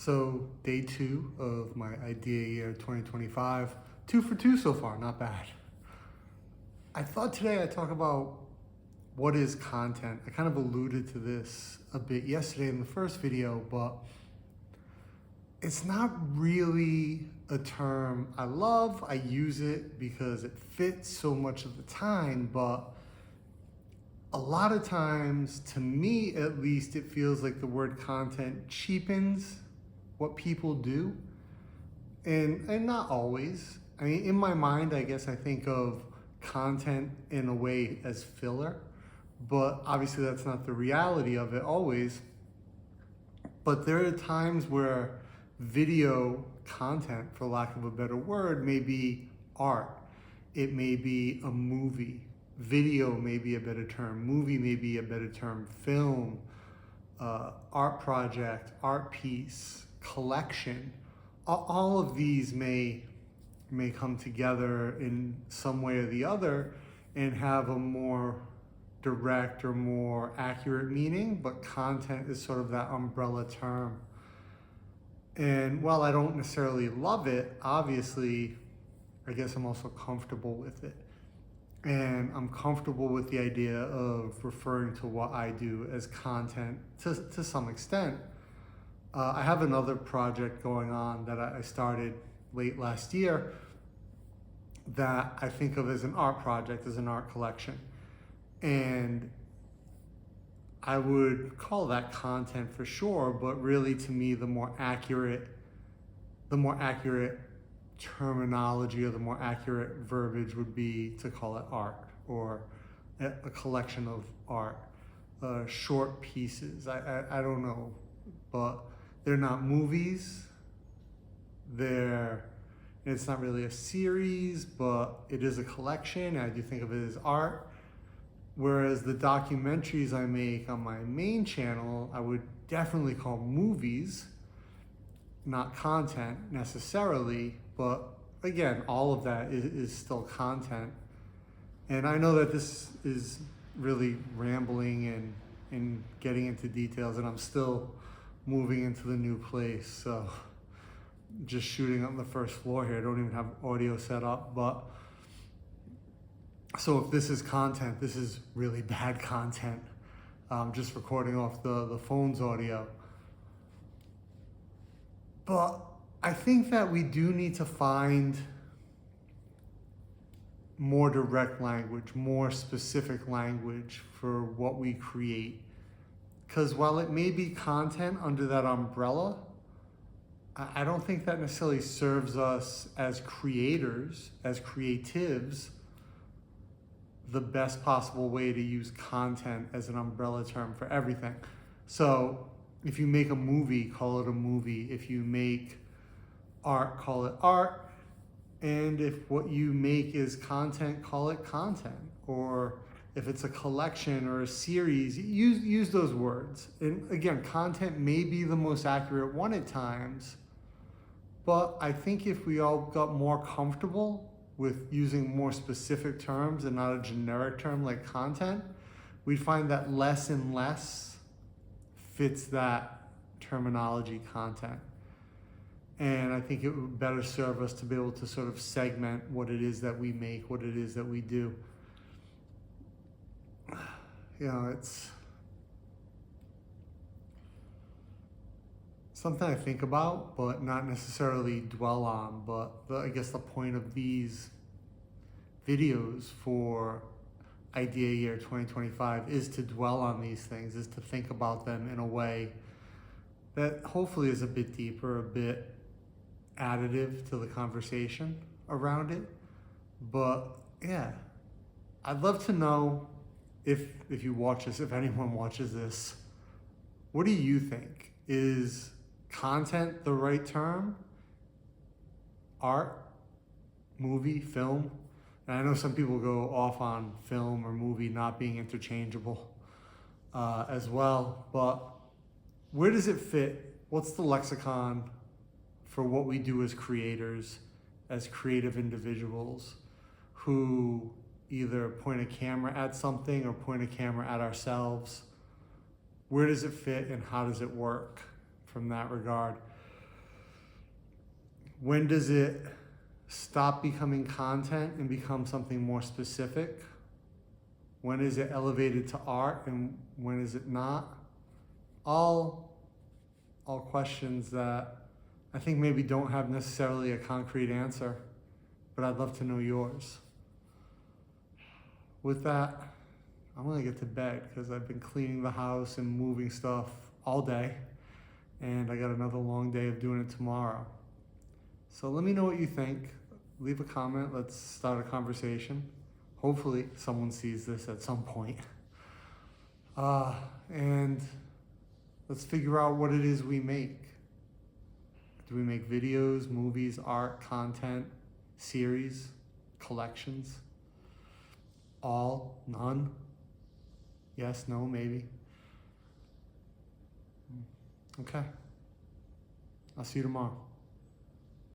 So day 2 of my idea year 2025, 2 for 2 so far, not bad. I thought today I'd talk about what is content. I kind of alluded to this a bit yesterday in the first video, but it's not really a term I love. I use it because it fits so much of the time, but a lot of times, to me at least, it feels like the word content cheapens what people do. And not always. I mean, in my mind, I guess I think of content in a way as filler, but obviously that's not the reality of it always. But there are times where video content, for lack of a better word, may be art. It may be a movie. Video may be a better term. Movie may be a better term. Film, art project, art piece, collection. All of these may come together in some way or the other and have a more direct or more accurate meaning, but content is sort of that umbrella term. And while I don't necessarily love it, obviously, I guess I'm also comfortable with it. And I'm comfortable with the idea of referring to what I do as content to some extent. I have another project going on that I started late last year that I think of as an art project, as an art collection. And I would call that content for sure, but really to me the more accurate terminology or the more accurate verbiage would be to call it art or a collection of art, short pieces. I don't know, but they're not movies. It's not really a series, but it is a collection. I do think of it as art. Whereas the documentaries I make on my main channel, I would definitely call movies, not content necessarily, but again, all of that is still content. And I know that this is really rambling and getting into details, and I'm still moving into the new place, so just shooting on the first floor here. I don't even have audio set up, but so if this is content, this is really bad content. Just recording off the phone's audio. But I think that we do need to find more direct language, more specific language for what we create. Because while it may be content under that umbrella, I don't think that necessarily serves us as creators, as creatives, the best possible way to use content as an umbrella term for everything. So if you make a movie, call it a movie. If you make art, call it art. And if what you make is content, call it content. Or if it's a collection or a series, use those words. And again, content may be the most accurate one at times, but I think if we all got more comfortable with using more specific terms and not a generic term like content, we'd find that less and less fits that terminology content. And I think it would better serve us to be able to sort of segment what it is that we make, what it is that we do. You know, it's something I think about, but not necessarily dwell on. But I guess the point of these videos for Idea Year 2025 is to dwell on these things, is to think about them in a way that hopefully is a bit deeper, a bit additive to the conversation around it. But yeah, I'd love to know if you watch this, if anyone watches this, what do you think? Is content the right term? Art, movie, film? And I know some people go off on film or movie not being interchangeable as well, but where does it fit? What's the lexicon for what we do as creators, as creative individuals who either point a camera at something or point a camera at ourselves? Where does it fit and how does it work from that regard? When does it stop becoming content and become something more specific? When is it elevated to art and when is it not? All questions that I think maybe don't have necessarily a concrete answer, but I'd love to know yours. With that, I'm gonna get to bed because I've been cleaning the house and moving stuff all day, and I got another long day of doing it tomorrow. So let me know what you think. Leave a comment, let's start a conversation. Hopefully someone sees this at some point. And let's figure out what it is we make. Do we make videos, movies, art, content, series, collections? All? None? Yes, no, maybe? Okay. I'll see you tomorrow.